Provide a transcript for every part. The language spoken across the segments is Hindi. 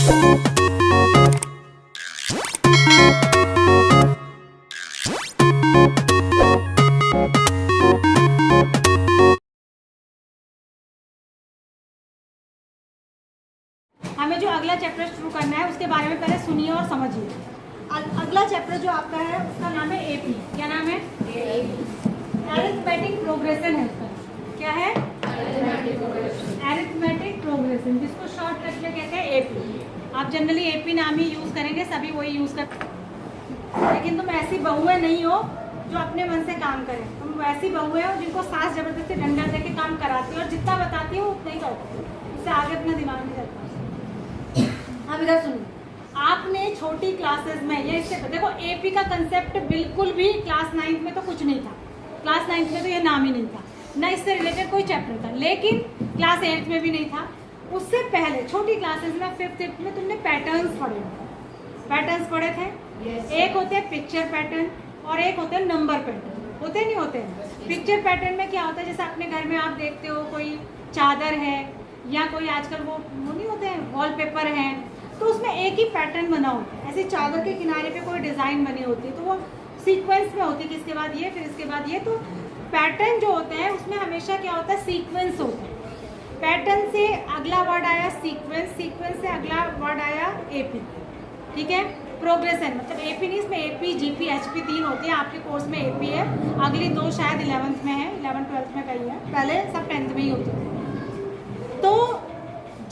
हमें जो अगला चैप्टर शुरू करना है उसके बारे में पहले सुनिए और समझिए। अगला चैप्टर जो आपका है उसका नाम है एपी। क्या नाम है? अरिथमेटिक प्रोग्रेशन है उसका। क्या है? अरिथमेटिक प्रोग्रेशन, जिसको शॉर्टकट में कहते हैं एपी। आप जनरली एपी नाम ही यूज करेंगे, सभी वही यूज करते हैं। लेकिन तुम ऐसी बहुएं नहीं हो जो अपने मन से काम करें। तुम वैसी बहुएं हो जिनको सास जबरदस्ती डंडा देके काम कराती हो और जितना बताती हो उतना ही करती हो, उससे आगे अपना दिमाग नहीं चलता। अब इधर सुनिए, आपने छोटी क्लासेस में ये इससे देखो एपी का कंसेप्ट बिल्कुल भी क्लास 9th में तो कुछ नहीं था। क्लास 9th में तो ये नाम ही नहीं था, ना इससे रिलेटेड कोई चैप्टर था। लेकिन क्लास 8th में भी नहीं था। उससे पहले छोटी क्लासेस में 5th 8th में तुमने पैटर्न्स पढ़े थे। एक होते हैं पिक्चर पैटर्न और एक होते हैं नंबर पैटर्न। होते नहीं होते हैं? पिक्चर पैटर्न में क्या होता है, जैसे अपने घर में आप देखते हो कोई चादर है या कोई आजकल वो नहीं होते हैं वॉलपेपर है, तो उसमें एक ही पैटर्न बना होता है। ऐसे चादर के किनारे पे कोई डिज़ाइन बनी होती है तो वो सीक्वेंस में होती है कि इसके बाद ये फिर इसके बाद ये। तो पैटर्न जो होते हैं उसमें हमेशा क्या होता है, सीक्वेंस होता है। पैटर्न से अगला वर्ड आया सीक्वेंस, सीक्वेंस से अगला वर्ड आया एपी। ठीक है? प्रोग्रेशन मतलब एपी नहीं, इसमें एपी जीपी एचपी 3 होती है। आपके कोर्स में एपी है, अगली 2 शायद 11th में है, 11th 12th में कहीं है, पहले सब 10th में ही होती है। तो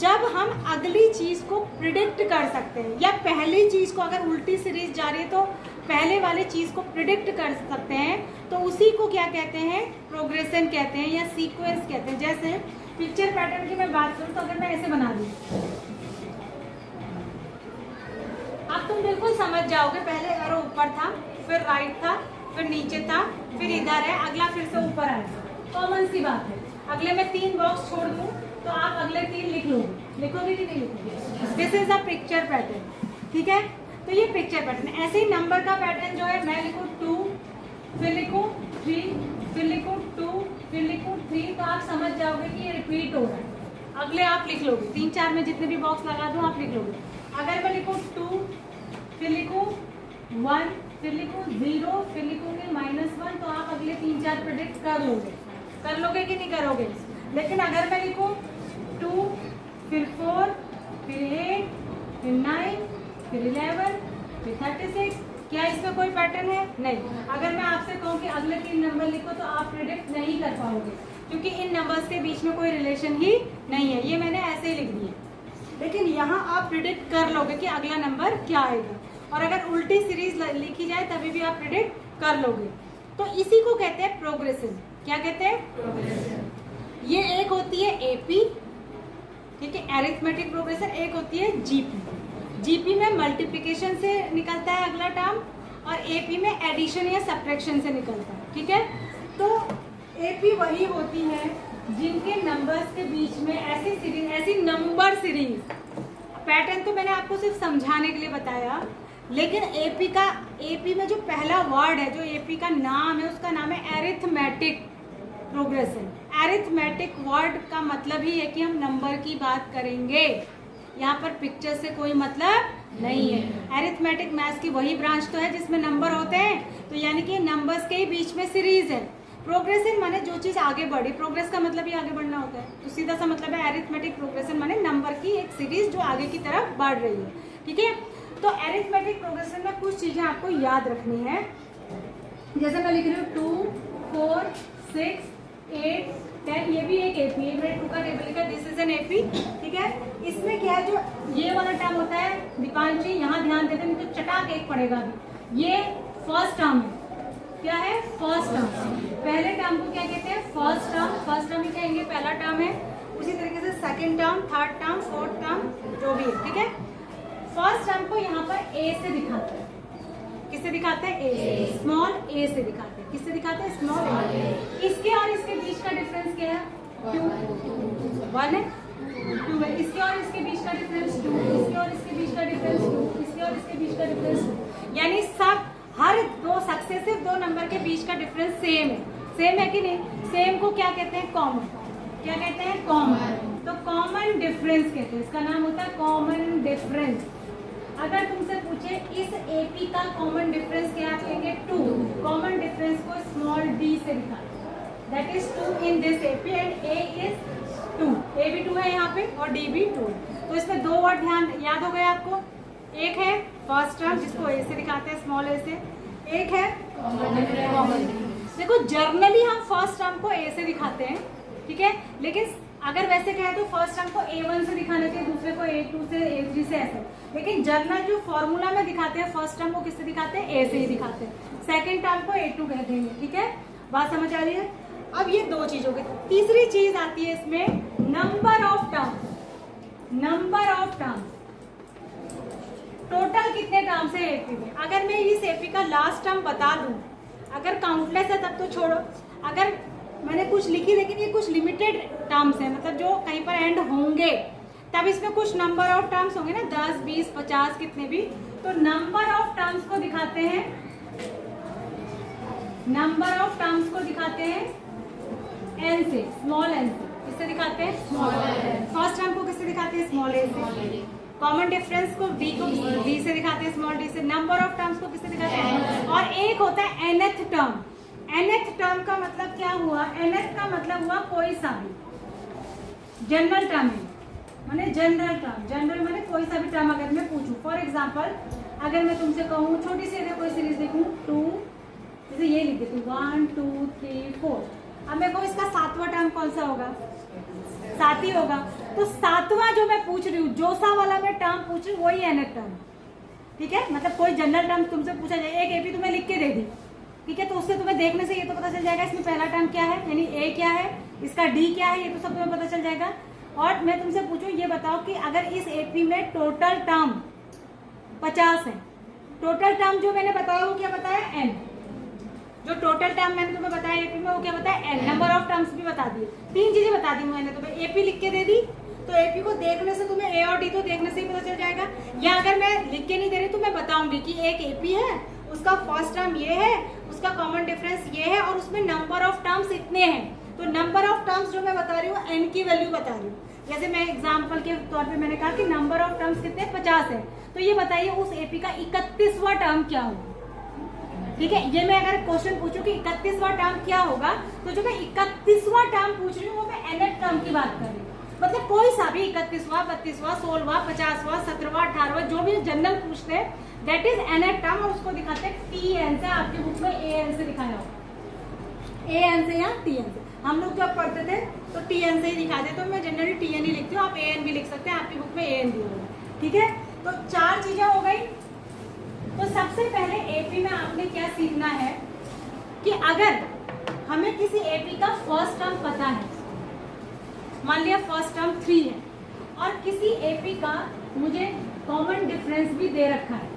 जब हम अगली चीज़ को प्रिडिक्ट कर सकते हैं या पहली चीज़ को, अगर उल्टी सीरीज जा रही है तो पहले वाली चीज़ को प्रिडिक्ट कर सकते हैं, तो उसी को क्या कहते हैं, प्रोग्रेशन कहते हैं या सीक्वेंस कहते हैं। जैसे पिक्चर पैटर्न की मैं बात करूँ तो अगर मैं ऐसे बना दूँ, अब तुम बिल्कुल समझ जाओगे। पहले एरो ऊपर था, फिर राइट था, फिर नीचे था, फिर इधर है, अगला फिर से ऊपर आएगा। कॉमन सी बात है। अगले में 3 बॉक्स छोड़ दूँ तो आप अगले 3 लिखोगे कि नहीं लिखोगे? This is a picture pattern. ठीक है? तो ये पिक्चर पैटर्न। ऐसे ही नंबर का पैटर्न जो है, मैं लिखूँ 2, फिर लिखूँ 3, फिर लिखूँ 2, फिर लिखूँ 3, तो आप समझ जाओगे कि ये रिपीट हो रहा है। अगले आप लिख लोगे, 3 4 में जितने भी बॉक्स लगा दूँ आप लिख लोगे। अगर मैं लिखूँ 2, फिर लिखूँ 1, फिर लिखूँ 0, फिर लिखूँगी -1, तो आप अगले 3 4 प्रेडिक्ट कर लोगे कि नहीं करोगे? लेकिन अगर मैं लिखूँ 2, फिर 4, फिर 8, फिर 9, फिर 11, फिर 36, क्या इसमें कोई पैटर्न है? नहीं। अगर मैं आपसे कहूँ कि अगले 3 नंबर लिखो तो आप प्रेडिक्ट नहीं कर पाओगे, क्योंकि इन नंबर्स के बीच में कोई रिलेशन ही नहीं है। ये मैंने ऐसे ही लिख दिया, लेकिन यहाँ आप प्रेडिक्ट कर लोगे कि अगला नंबर क्या आएगा। और अगर उल्टी सीरीज लिखी जाए तभी भी आप प्रेडिक्ट कर लोगे। तो इसी को कहते हैं प्रोग्रेशन। क्या कहते हैं? प्रोग्रेशन। ये एक होती है एपी, ठीक है, अरिथमेटिक प्रोग्रेशन। एक होती है जीपी। जीपी में मल्टीप्लिकेशन से निकलता है अगला टर्म, और एपी में एडिशन या सब्ट्रैक्शन से निकलता है। ठीक है? तो एपी वही होती है जिनके नंबर्स के बीच में ऐसी सीरीज, ऐसी नंबर सीरीज। पैटर्न तो मैंने आपको सिर्फ समझाने के लिए बताया, लेकिन एपी में जो पहला वर्ड है, जो एपी का नाम है, उसका नाम है अरिथमेटिक प्रोग्रेशन। अरिथमेटिक वर्ड का मतलब ही है कि हम नंबर की बात करेंगे। यहाँ पर पिक्चर से कोई मतलब नहीं है। अरिथमेटिक मैथ्स की वही ब्रांच तो है जिसमें नंबर होते हैं, तो यानी कि नंबर्स के ही बीच में सीरीज है। प्रोग्रेशन माने जो चीज़ आगे बढ़ी, प्रोग्रेस का मतलब ही आगे बढ़ना होता है, तो सीधा सा मतलब है अरिथमेटिक प्रोग्रेशन माने नंबर की एक सीरीज जो आगे की तरफ बढ़ रही है। ठीक है? तो अरिथमेटिक प्रोग्रेशन में कुछ चीज़ें आपको याद रखनी है। जैसे मैं लिख रही हूँ 2, 4, 6, 8, 10, ये भी एक एपी है। मैंने 2 का टेबल लिखा, दिस इज एन एपी। ठीक है? इसमें क्या है, जो ये वाला टर्म होता है, दीपांशी यहाँ ध्यान देते हैं, तो चटाक एक पड़ेगा अभी। ये फर्स्ट टर्म है। क्या है? First term. पहले टर्म को क्या कहते हैं? First term. फर्स्ट टर्म ही कहेंगे, पहला टर्म है। उसी तरीके से second term, third term, fourth term, जो भी है। ठीक है? फर्स्ट टर्म को यहाँ पर ए से दिखाते हैं। किससे दिखाते हैं? ए से, स्मॉल ए से दिखाते हैं। किससे दिखाते हैं? स्मॉल ए। इसके और इसके बीच का डिफरेंस क्या है? 2, 1 है, 2 है। इसके और इसके बीच का डिफरेंस 2, इसके और इसके बीच का डिफरेंस 2, इसके और इसके बीच का डिफरेंस 2। यानी सब हर 2 सक्सेसिव 2 नंबर के बीच का डिफरेंस सेम है। सेम है कि नहीं? सेम को क्या कहते हैं? कॉमन। क्या कहते हैं? कॉमन। तो कॉमन डिफरेंस कहते हैं, इसका नाम होता है कॉमन डिफरेंस। अगर तुमसे पूछे इस एपी का कॉमन डिफरेंस क्या कहेंगे? 2। कॉमन डिफरेंस को स्मॉल डी से दिखा, that is 2 in this AP and A is 2। ए भी 2 है यहाँ पे और डी भी 2 है। तो इसमें 2 वर्ड ध्यान याद हो गए आपको। एक है फर्स्ट टर्म जिसको ए से दिखाते हैं, स्मॉल ए से। एक है कॉमन। देखो जर्नली हम फर्स्ट टर्म को ए से दिखाते हैं, ठीक है, लेकिन अगर वैसे कहें तो फर्स्ट टर्म को A1 से दिखाने चाहिए, दूसरे को A2 से, A3 से, ऐसे। लेकिन जर्नल जो फॉर्मूला में दिखाते हैं फर्स्ट टर्म को किससे दिखाते हैं? A से ही दिखाते हैं। सेकंड टर्म को A2 कह देंगे, ठीक है, बात समझ आ रही है? अब ये 2 चीज हो गई। तीसरी चीज आती है इसमें number of term. Number of term, total कितने टर्म्स है एपी में। अगर मैं इस एपी का लास्ट टर्म बता दूं, अगर काउंटलेस है तब तो छोड़ो, अगर मैंने कुछ लिखी लेकिन ये कुछ लिमिटेड टर्म्स है, मतलब जो कहीं पर एंड होंगे, तब इसमें कुछ नंबर ऑफ टर्म्स होंगे ना, 10, 20, 50 कितने भी, तो नंबर ऑफ टर्म्स को दिखाते हैं, नंबर ऑफ टर्म्स को दिखाते हैं एन से, स्मॉल एन से। किससे दिखाते हैं? Small N. फर्स्ट टर्म को किससे दिखाते हैं? स्मॉल ए से। कॉमन डिफरेंस को डी से दिखाते हैं, स्मॉल डी से। नंबर ऑफ टर्म्स को किससे दिखाते हैं? और एक होता है एनथ टर्म। एनथ टर्म का मतलब क्या हुआ? एनथ का मतलब हुआ कोई सा भी जनरल टर्म है, माने जनरल टर्म। जनरल माने कोई सा भी टर्म अगर मैं पूछूं, फॉर एग्जांपल अगर मैं तुमसे कहूँ छोटी सी अगर कोई सीरीज लिखूं 2, जैसे ये लिख देती हूँ 1 2 3 4। अब मेरे को इसका 7वां टर्म कौन सा होगा? 7 ही होगा। तो 7वां जो मैं पूछ रही हूँ, जो सा वाला मैं टर्म पूछ रही हूँ वही एनथ टर्म, ठीक है। मतलब कोई जनरल टर्म तुमसे पूछा जाए, एक एपी तुम्हें लिख के दे दी, ठीक है, तो उससे तुम्हें देखने से ये तो पता चल जाएगा इसमें पहला टर्म क्या है, यानी ए क्या है, इसका डी क्या है, ये तो सब तुम्हें पता चल जाएगा। और मैं तुमसे पूछूं ये बताओ कि अगर इस एपी में टोटल टर्म 50 है, टोटल टर्म जो मैंने बताया वो क्या बताया? एन। जो टोटल टर्म मैंने तुम्हें बताया एपी में वो क्या बताया? एन। नंबर ऑफ टर्म्स भी बता दिए, 3 चीजें बता दी मैंने तुम्हें। एपी लिख के दे दी तो एपी को देखने से तुम्हें ए और डी तो देखने से ही पता चल जाएगा। या अगर मैं लिख के नहीं दे रही तो मैं बताऊंगी कि एक एपी है, उसका फर्स्ट टर्म ये है, उसका कॉमन डिफरेंस ये है और उसमें नंबर ऑफ टर्म्स इतने हैं। तो नंबर ऑफ टर्म्स जो मैं बता रही हूँ एन की वैल्यू बता रही हूँ। जैसे मैं एग्जांपल के तौर पे मैंने कहा कि नंबर ऑफ टर्म्स कितने? 50 है, तो ये बताइए उस एपी का 31वां टर्म क्या होगा, ठीक है। ये मैं अगर क्वेश्चन पूछूं कि 31वां टर्म क्या होगा, तो जो मैं 31वां टर्म पूछ रही हूँ वो मैं एनथ टर्म की बात कर रही हूँ। मतलब कोई सा भी 31वां, 32वां, 16वां, 50वां, 17वां, 18वां जो भी जनरल पूछते हैं दैट इज एनथ टर्म, और उसको दिखाते हैं टी एन से। आपकी बुक में ए एन से दिखाया होगा, ए एन से या टी एन से। हम लोग जब पढ़ते थे तो टी एन से ही दिखाते, तो मैं जनरली टी एन ही लिखती हूँ, आप ए एन भी लिख सकते हैं, आपकी बुक में ए एन भी होगा, ठीक है। तो 4 चीजें हो गई। तो सबसे पहले एपी में आपने क्या सीखना है कि अगर हमें किसी एपी का फर्स्ट टर्म पता है, मान लिया फर्स्ट टर्म 3 है, और किसी एपी का मुझे कॉमन डिफरेंस भी दे रखा है,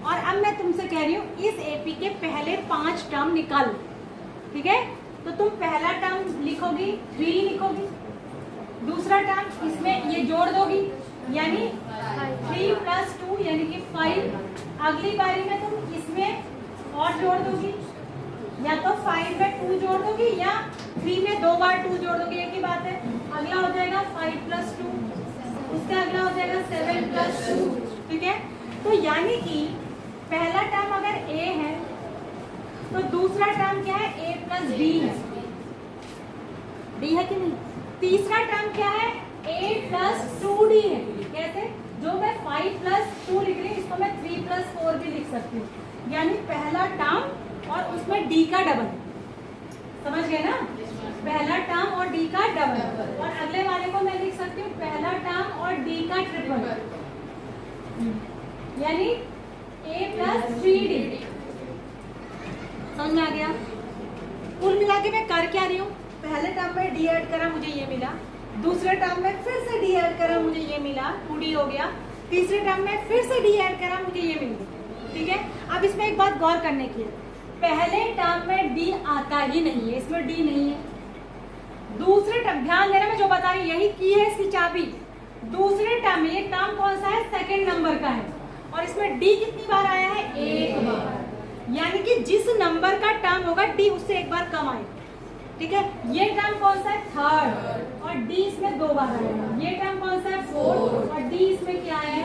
और अब मैं तुमसे कह रही हूँ इस एपी के पहले 5 टर्म निकालो, ठीक है। तो तुम पहला टर्म लिखोगी 3 लिखोगी, दूसरा टर्म इसमें ये जोड़ दोगी यानी 3 + 2 यानी कि 5। अगली बारी में तुम इसमें और जोड़ दोगी, या तो 5 में 2 जोड़ दोगी या 3 में 2 बार 2 जोड़ दोगी, एक ही बात है। अगला हो जाएगा 5 + 2, उसका अगला हो जाएगा 7 + 2, ठीक है। तो यानी कि पहला टर्म अगर a है तो दूसरा टर्म क्या है? a + d है, d है कि नहीं। तीसरा टर्म क्या है? a + 2d है। कैसे? जो मैं 5 + 2 लिख रही हूँ इसको मैं 3 + 4 भी लिख सकती हूँ, यानी पहला टर्म और उसमें d का डबल, समझ गए ना? पहला टर्म और d का डबल, और अगले वाले को मैं लिख सकती हूँ पहला टर्म और d का ट्रिपल, यानी a + 3d। समझ में आ गया? कुल मिला के मैं कर क्या रही हूँ? पहले टर्म में d ऐड करा मुझे ये मिला, दूसरे टर्म में फिर से d ऐड करा मुझे ये मिला, 2d हो गया, तीसरे टर्म में फिर से d ऐड करा मुझे ये मिल गया, ठीक है। अब इसमें एक बात गौर करने की है, पहले टर्म में d आता ही नहीं है, इसमें d नहीं है। दूसरे टर्म, ध्यान देना मैं जो बता रही हूँ यही की है इसकी चाबी। दूसरे टर्म में ये टर्म कौन सा है? सेकंड नंबर का है, और इसमें d कितनी बार आया है? 1 बार, यानी कि जिस नंबर का टर्म होगा d उससे 1 बार कम आएगा, ठीक है। ये टर्म कौन सा है? थर्ड, और डी इसमें 2 बार आएगा। ये टर्म कौन सा है? फोर्थ, और डी इसमें क्या है?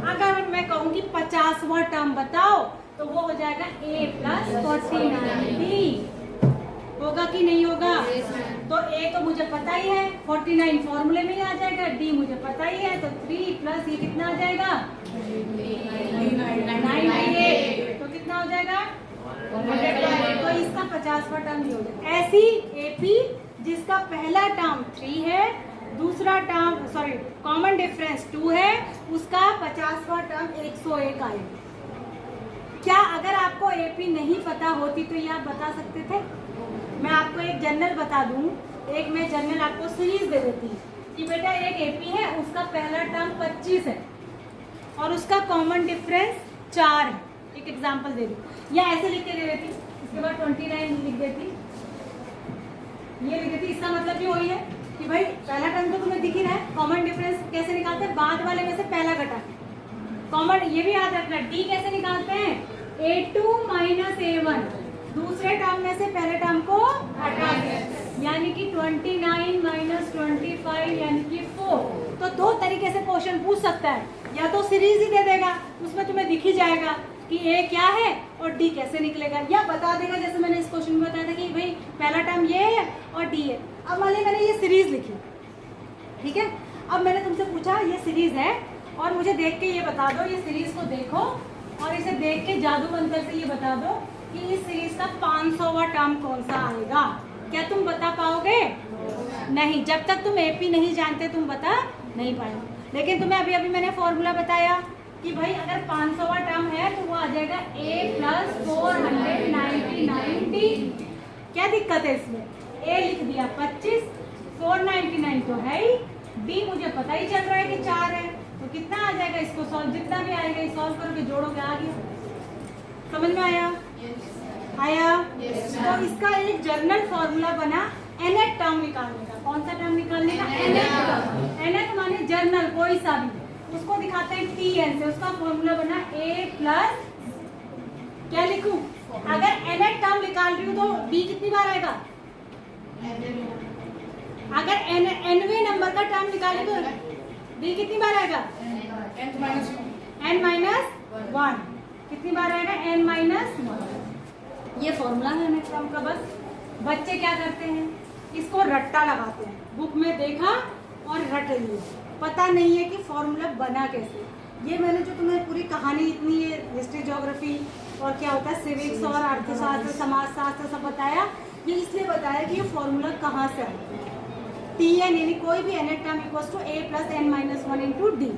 अगर मैं कहूँ कि 50वां टर्म बताओ तो वो हो जाएगा a प्लस 49d। होगा कि नहीं होगा? तो a तो मुझे पता ही है, 49 फॉर्मूले में ही आ जाएगा, d मुझे पता ही है, तो 3 प्लस ये कितना आ जाएगा? 98। तो कितना हो जाएगा? तो इसका 50वां टर्म भी हो जाएगा। ऐसी AP जिसका पहला टर्म 3 है, दूसरा टर्म सॉरी कॉमन डिफरेंस 2 है, उसका 50वां टर्म 101 आएगा। क्या अगर आपको AP नहीं पता होती तो ये आप बता सकते थे? मैं आपको एक जनरल बता दूं, एक मैं जनरल आपको सीरीज दे देती कि बेटा एक AP है, उसका पहला टर्म 25 है और उसका कॉमन डिफरेंस 4 है। एक एग्जांपल दे दूं, या ऐसे लिख के दे देती, इसके बाद 29 लिख देती, ये लिख देती। इसका मतलब ये वही है कि भाई पहला टर्म तो तुम्हें दिख ही रहा है, कॉमन डिफरेंस कैसे निकालते हैं? बाद वाले में से पहला घटा कॉमन। ये भी याद रखना, डी कैसे निकालते हैं? A2 माइनस A1, दूसरे टर्म में से पहले टर्म को हटा दें, यानी कि 29 माइनस 25 यानी कि 4। तो 2 तरीके से क्वेश्चन पूछ सकता है, या तो सीरीज ही दे देगा, उसमें तुम्हें दिख ही जाएगा कि A क्या है और D कैसे निकलेगा, या बता देगा जैसे मैंने इस क्वेश्चन में बताया था कि भाई पहला टर्म ये है और D है। अब मान ली मैंने ये सीरीज लिखी, ठीक है, अब मैंने तुमसे पूछा ये सीरीज है और मुझे देख के ये बता दो, ये सीरीज को देखो और इसे देख के जादू मंत्र से ये बता दो कि इस सीरीज का 500वां टर्म कौन सा आएगा। क्या तुम बता पाओगे? नहीं, जब तक तुम AP नहीं जानते तुम बता नहीं पाओगे। लेकिन तुम्हें अभी अभी मैंने फॉर्मूला बताया कि भाई अगर 500वां टर्म है तो वो आ जाएगा A प्लस 499d। क्या दिक्कत है इसमें? A लिख दिया 25, 499 तो है ही, D मुझे पता ही चल रहा है कि 4 है, तो कितना आ जाएगा? इसको सॉल्व जितना भी आएगा सॉल्व करके जोड़ोगे आ गया। समझ में आया? आया? तो इसका एक जर्नल फॉर्मूला बना nth टर्म निकालने का। कौन सा टर्म निकालने का? nth term. nth माने जर्नल कोई सा भी, उसको दिखाते हैं Tn से। उसका फॉर्मूला बना A प्लस क्या लिखूं? अगर nth टर्म निकाल रही हूँ तो B कितनी बार आएगा? अगर nवें नंबर का टर्म निकाले तो B कितनी बार आएगा? n minus 1। कितनी बार आएगा? n minus 1। ये फॉर्मूला है नेक्स्ट टर्म का। बस बच्चे क्या करते हैं, इसको रट्टा लगाते हैं, बुक में देखा और रट लिए, पता नहीं है कि फॉर्मूला बना कैसे। ये मैंने जो तुम्हें पूरी कहानी इतनी है हिस्ट्री ज्योग्राफी और क्या होता है सिविक्स और अर्थशास्त्र समाजशास्त्र सब बताया, ये इसलिए बताया कि ये फॉर्मूला कहाँ से आता है। Tn यानी कोई भी nth term equals to A plus n minus 1 into D.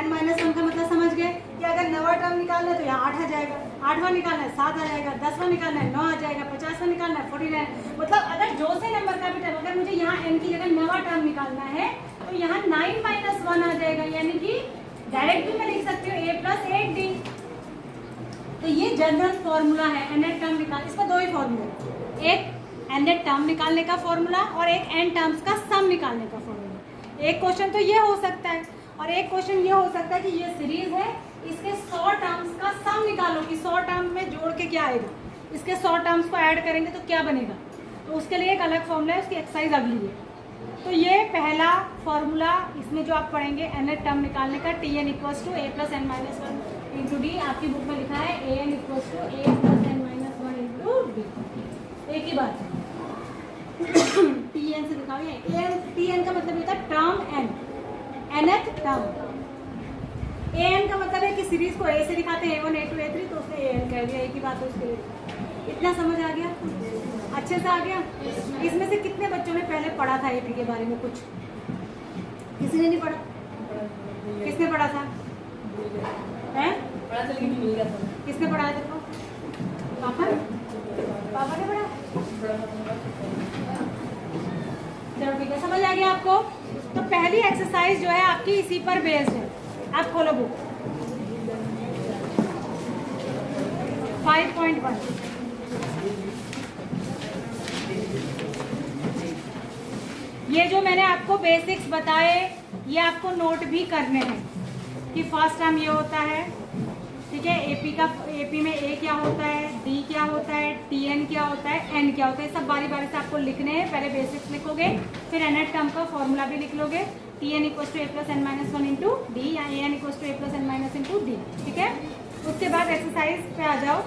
n minus 1 का मतलब समझ गए कि अगर 9वां टर्म निकालना है तो यहाँ 8 आ जाएगा, 8वां निकालना है 7 आ जाएगा, 10वां निकालना है 9 आ जाएगा, 50वां निकालना है 49। मतलब अगर जो से नंबर का भी टर्म, अगर मुझे यहाँ n की जगह 9वां टर्म निकालना है तो यहाँ 9 माइनस 1 आ जाएगा, यानी कि डायरेक्ट भी मैं लिख सकती हूँ A प्लस 8d। तो ये जनरल फॉर्मूला है nth टर्म निकाल। इसका 2 ही फॉर्मूला, एक nth टर्म निकालने का फॉर्मूला और एक n टर्म्स का सम निकालने का फॉर्मूला। एक क्वेश्चन तो ये हो सकता है और एक क्वेश्चन ये हो सकता है कि ये सीरीज है, इसके 100 टर्म्स का सम निकालो कि 100 टर्म में जोड़ के क्या आएगा, इसके 100 टर्म्स को ऐड करेंगे तो क्या बनेगा। तो उसके लिए एक अलग फॉर्मूला है, उसकी एक्सरसाइज अगली है। तो ये पहला फॉर्मूला, इसमें जो आप पढ़ेंगे nth टर्म निकालने का, Tn equals to A plus n minus 1 into D. आपकी बुक में लिखा है An equals to A plus n minus 1 into D. एक ही बात है। Tn से दिखाओ, Tn का मतलब होता है term n, nth term. An का मतलब है कि सीरीज को A से दिखाते हैं A1 A2 A3, तो उसने An कह दिया, एक ही बात है उसके लिए। इतना समझ आ गया? अच्छे से आ गया? इसमें से कितने बच्चों ने पहले पढ़ा था AP के बारे में? कुछ किसी ने नहीं पढ़ा? किसने पढ़ा था? हैं? पढ़ा था लेकिन भूल गया था। किसने पढ़ाया देखो? पापा ने? पापा ने पढ़ा? चलो ठीक है, समझ आ गया आपको? तो पहली एक्सरसाइज जो है आपकी इसी पर बेस्ड है। आप खोलो बुक 5.1। ये जो मैंने आपको बेसिक्स बताए ये आपको नोट भी करने हैं कि फर्स्ट टर्म ये होता है, ठीक है। एपी में ए क्या होता है, डी क्या होता है, टीएन क्या होता है, एन क्या होता है, सब बारी बारी से आपको लिखने हैं। पहले बेसिक्स लिखोगे, फिर nth टर्म का फॉर्मूला भी लिख लोगे, Tn equals to A plus N minus one into D या An equals to A plus N minus into D. ठीक है, उसके बाद एक्सरसाइज पे आ जाओ।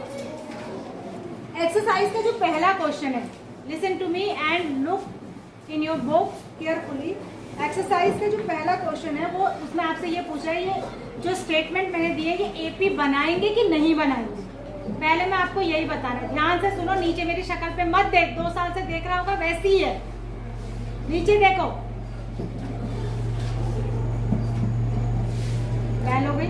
एक्सरसाइज का जो पहला क्वेश्चन है, listen to me and look in your book carefully. Exercise का जो पहला क्वेश्चन है वो उसमें आपसे ये पूछ रहा है, ये जो स्टेटमेंट मैंने दी है ये एपी बनाएंगे कि नहीं बनाएंगे। पहले मैं आपको यही बताना है, ध्यान से सुनो। नीचे मेरी शक्ल पे मत देख, 2 साल से देख रहा होगा वैसी ही है। नीचे देखो, पहले हो गई,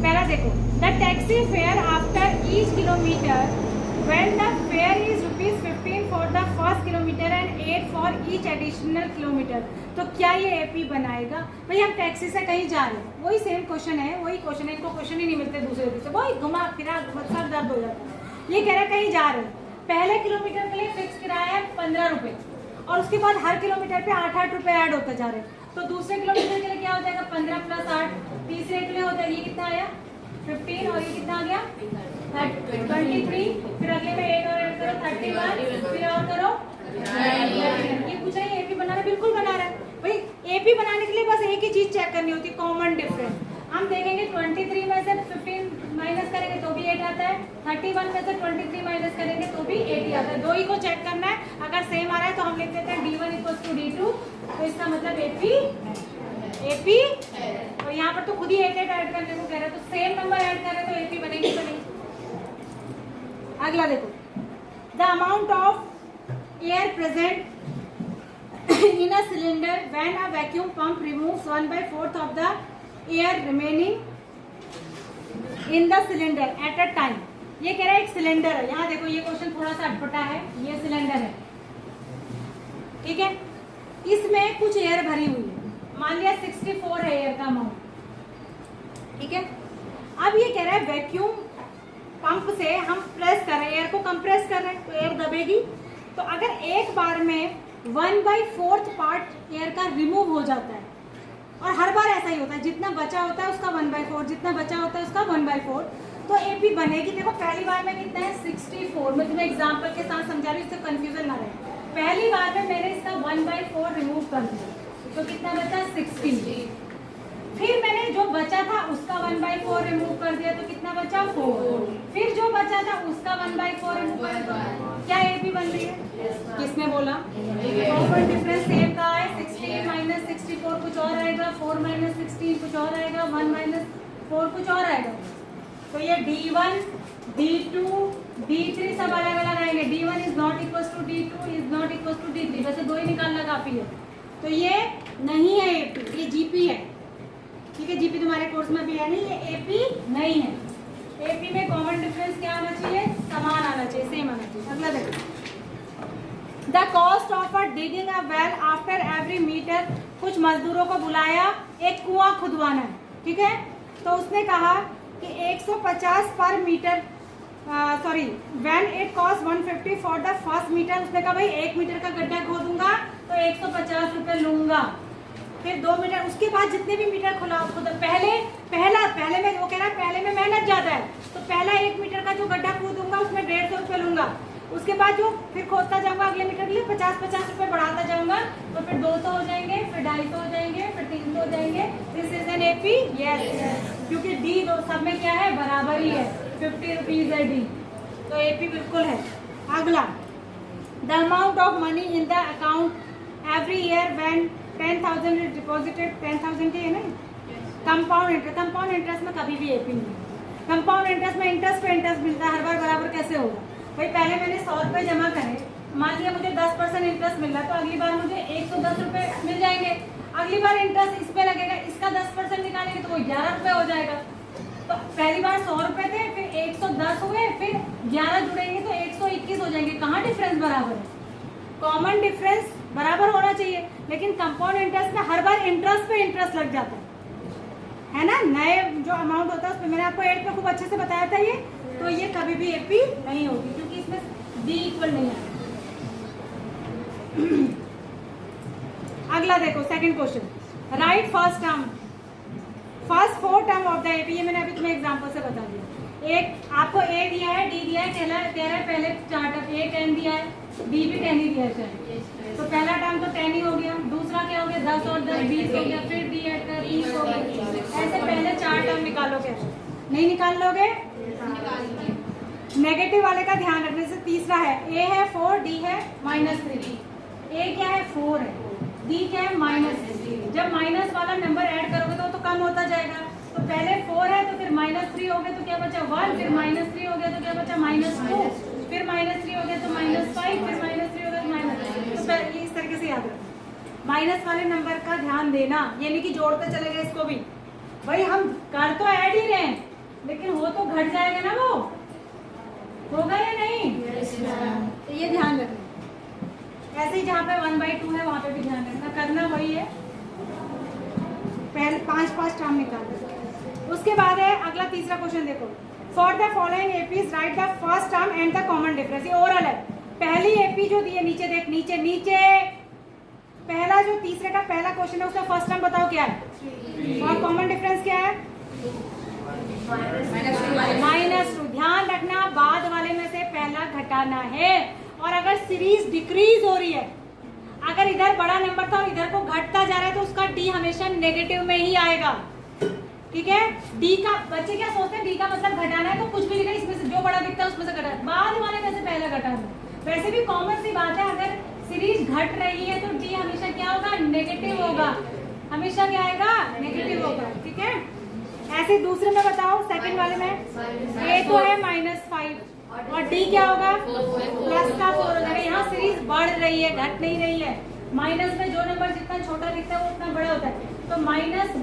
पहला देखो, the taxi fare after each kilometre when the fare is ₹15 for the first kilometer and 8 for each additional kilometer, तो क्या ये एपी बनाएगा? भाई हम टैक्सी से कहीं जा रहे हैं, वही सेम क्वेश्चन है, वही क्वेश्चन है, इनको क्वेश्चन ही नहीं मिलते दूसरे दिन से, वही घुमा फिरा सर दर्द हो जाता है। ये कह रहा है कहीं जा रहे हैं, पहले किलोमीटर के लिए फिक्स किराया है 15 रुपये और उसके बाद हर किलोमीटर पे 8-8 रुपये ऐड होते जा रहे हैं, तो दूसरे किलोमीटर के लिए क्या हो जाएगा 15 + 8, तीसरे के लिए हो जाएगा, ये कितना आया 15 और ये कितना आ गया 23, फिर अगले में 8 और ऐड करो 31, फिर और करो। ये पूछा है एपी बनाना, बिल्कुल बना रहा है भाई। एपी बनाने के लिए बस एक ही चीज चेक करनी होती है, कॉमन डिफरेंस। हम देखेंगे 23 में से 15 माइनस करेंगे तो भी 8 आता है, 31 में से 23 माइनस करेंगे तो भी 8 ही आता है। दो ही को चेक करना है, अगर सेम आ रहा है तो हम लिख देते हैं D1 इक्वल्स टू D2, तो इसका मतलब एपी और यहाँ पर तो खुद ही 8 ऐड करने को कह रहे हैं, तो सेम नंबर ऐड कर रहे हैं तो एपी बनेगी तो नहीं। अगला देखो, the amount of air present in a cylinder when a vacuum pump removes 1/4 of the air remaining in the cylinder at a time. ये कह रहा है एक सिलेंडर है, यहाँ देखो ये क्वेश्चन थोड़ा सा अटपटा है, ये सिलेंडर है, ठीक है, इसमें कुछ एयर भरी हुई है, मान लिया 64 है एयर का अमाउंट, ठीक है। अब ये कह रहा है वैक्यूम पंप से हम प्रेस कर रहे हैं, एयर को कंप्रेस कर रहे हैं तो एयर दबेगी, तो अगर एक बार में 1/4 पार्ट एयर का रिमूव हो जाता है, और हर बार ऐसा ही होता है, जितना बचा होता है उसका 1/4, जितना बचा होता है उसका 1/4, तो एपी बनेगी। देखो पहली बार में कितना है 64, मैं तुम्हें एग्जाम्पल के साथ समझा रही हूँ, इससे कंफ्यूजन ना रहे। पहली बार में मैंने इसका 1/4 रिमूव कर दिया तो कितना बचा 60, फिर मैंने जो बचा था उसका 1/4 रिमूव कर दिया तो कितना बचा 4, फिर जो बचा था उसका 1/4 रिमूव कर दिया, क्या एपी बन रही है? किसने बोला? कॉमन डिफरेंस सेम का है, 60 माइनस 64 कुछ और आएगा, 4 माइनस 16 कुछ और आएगा, 1 माइनस 4 कुछ और आएगा, तो ये D1 D2 D3 सब अलग अलग आएंगे। D1 is not equals to D2 is not equals to D3, वैसे दो ही निकालना काफी है, तो ये नहीं है एपी, ये जीपी है, ठीक है। जीपी तुम्हारे कोर्स में भी है नहीं, ये एपी नहीं है। एपी में कॉमन डिफरेंस क्या आना चाहिए? समान आना चाहिए, सेम आना चाहिए। अगला देखो, the cost of a digging a well after every metre, कुछ मजदूरों को बुलाया, एक कुआं खुदवाना है, ठीक है, तो उसने कहा कि 150 पर metre, sorry when it cost 150 for the first metre, उसने कहा भाई 1 मीटर का गड्ढा खोदूंगा तो 150 रुपये लूंगा, फिर 2 मीटर, उसके बाद जितने भी मीटर खुद पहले में वो कह रहा है पहले में मेहनत ज्यादा है, तो पहला 1 मीटर का जो गड्ढा खोदूंगा उसमें 150 रुपये लूंगा, उसके बाद जो फिर खोदता जाऊंगा अगले मीटर के लिए 50-50 रुपये बढ़ाता जाऊंगा, तो फिर 200 हो जाएंगे, फिर 250 हो जाएंगे, फिर 300 हो जाएंगे। This is an AP, yes, क्योंकि डी दो सब में क्या है बराबर ही है, 50 रुपीज है डी, तो एपी बिल्कुल है। अगला, the amount of money in the account every year when 10,000 is deposited, 10,000 है ना, कंपाउंड इंटरेस्ट में कभी भी एपी नहीं है। कंपाउंड इंटरेस्ट में इंटरेस्ट पे इंटरेस्ट मिलता है, हर बार बराबर कैसे होगा भाई? पहले मैंने 100 रुपये जमा करे, मान लिया मुझे 10% इंटरेस्ट मिल रहा है, तो अगली बार मुझे 110 रुपये मिल जाएंगे, अगली बार इंटरेस्ट इस पे लगेगा, इसका 10% निकालेंगे तो वो 11 रुपये हो जाएगा। तो पहली बार 100 रुपये थे, फिर 110 हुए, फिर 11 जुड़ेंगे तो 121 हो जाएंगे। कहाँ डिफरेंस बराबर है? कॉमन डिफरेंस बराबर होना चाहिए, लेकिन कंपाउंड इंटरेस्ट में हर बार इंटरेस्ट पे इंटरेस्ट लग जाता है ना। नए जो अमाउंट होता है उसमें मैंने आपको 8 में खूब अच्छे से बताया था ये, तो ये कभी भी एपी नहीं होगी क्योंकि इसमें डी इक्वल नहीं है। अगला देखो, second question, right first term first 4 term of the AP, ये मैंने अभी तुम्हें एग्जांपल से बता दिया। एक आपको ए दिया है, डी दिया है, कह रहा है पहले 4 टर्म, ए 10 दिया है, बी भी 10 ही दिया है, तो पहला टर्म तो 10 ही हो गया, दूसरा क्या हो गया 10 और 10 20 हो गया, फिर डी ऐड कर 20 हो गया। ऐसे पहले 4 टर्म निकालोगे, नहीं निकाल लोगे नेगेटिव वाले का ध्यान रखने से। तीसरा है ए है 4, डी है -3, ए क्या है 4 है, डी क्या है -3। जब माइनस वाला नंबर ऐड करोगे तो कम होता जाएगा, तो पहले 4 है तो फिर -3 हो गया तो क्या बचा 1, फिर -3 हो गया तो क्या बचा -2, फिर -3 हो गया तो -5, फिर -3 हो गया तो -3। तो इस तरीके से याद रखो, माइनस वाले नंबर का ध्यान देना, ये नहीं कि जोड़ते चले गए इसको भी, भाई हम कर तो ऐड ही रहे हैं लेकिन हो तो घट जाएगा ना, वो होगा या नहीं? तो ये ध्यान रखना। ऐसे ही जहाँ पे 1/2 है वहाँ पे भी ध्यान रखना, करना वही है, पहले 5 टर्म निकाल। उसके बाद है अगला तीसरा क्वेश्चन, देखो for the following APs right the first term and the common difference. ये ओरल है, पहली एपी जो दी है नीचे देख, नीचे नीचे पहला जो तीसरे का पहला क्वेश्चन है उसका फर्स्ट टर्म बताओ क्या है और कॉमन डिफरेंस क्या है -2। ध्यान रखना बाद वाले में से पहला घटाना है, और अगर सीरीज डिक्रीज हो रही है, अगर इधर बड़ा नंबर था और इधर को घटता जा रहा है तो उसका डी हमेशा नेगेटिव में ही आएगा, ठीक है। डी का बच्चे क्या सोचते हैं, डी का मतलब घटाना है तो कुछ भी लिखा, इसमें से जो बड़ा दिखता है उसमें से घटाना, बाद वाले में से पहला घटाना। वैसे भी कॉमन सी बात है, अगर सीरीज घट रही है तो डी हमेशा क्या होगा, नेगेटिव होगा, हमेशा क्या आएगा, नेगेटिव होगा, ठीक है। ऐसे दूसरे में बताओ, सेकंड वाले में ए तो है -5 और डी क्या होगा प्लस का 4 हो जाएगा। यहाँ सीरीज बढ़ रही है, घट नहीं रही है। माइनस में जो नंबर जितना छोटा दिखता है वो उतना बड़ा होता है, तो -1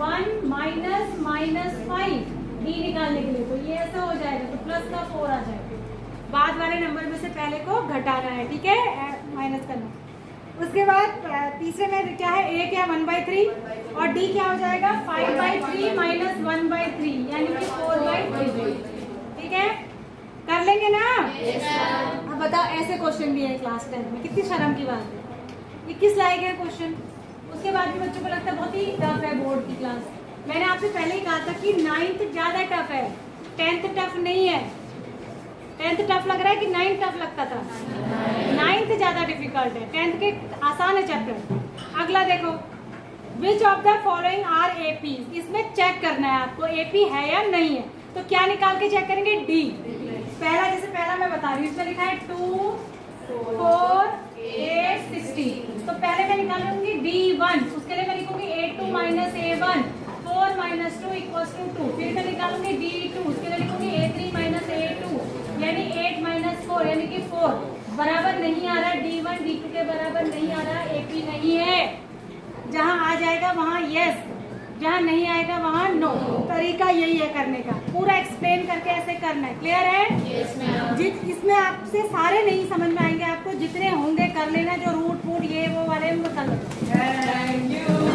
-5 डी निकालने के लिए तो ये ऐसा हो जाएगा, तो प्लस का 4 आ जाएगा। बाद वाले नंबर में से पहले को घटाना है, ठीक है, माइनस करना। उसके बाद तीसरे में क्या है, ए क्या 1/3 और डी क्या हो जाएगा 5/3 - 1/3 यानी कि 4/3, ठीक है। कर लेंगे ना? अब बताओ, ऐसे क्वेश्चन भी है क्लास 10 में, कितनी शर्म की बात है, 21 लाए गए क्वेश्चन। उसके बाद भी बच्चों को लगता है बहुत ही टफ है बोर्ड की क्लास। मैंने आपसे पहले ही कहा था कि 9th ज्यादा टफ है, 10th टफ नहीं है। 10th टफ लग रहा है कि 9th टफ लगता था? 9th ज्यादा डिफिकल्ट है, 10th के आसान है चैप्टर। अगला देखो, which of the following are AP, इसमें चेक करना है आपको एपी है या नहीं है। तो क्या निकाल के चेक करेंगे, डी। पहला जैसे पहला मैं बता रही हूँ, इसमें लिखा है 2 4 8 16, तो पहले मैं निकालूंगी D1, उसके लिए मैं लिखूंगी A2 - A1 4 - 2 = 2। फिर मैं निकालूंगी D2, उसके लिए लिखूंगी A3 - A2 यानी 8 - 4 यानी कि 4। बराबर नहीं आ रहा, D1 D2 के बराबर नहीं आ रहा, AP नहीं है। जहाँ आ जाएगा वहाँ यस, जहाँ नहीं आएगा वहाँ नो। तरीका यही है करने का, पूरा एक्सप्लेन करके ऐसे करना है। क्लियर है? yes, इसमें आपसे सारे नहीं समझ में आएंगे, आपको जितने होंगे कर लेना, जो रूट फूट ये वो वाले में कर लेना।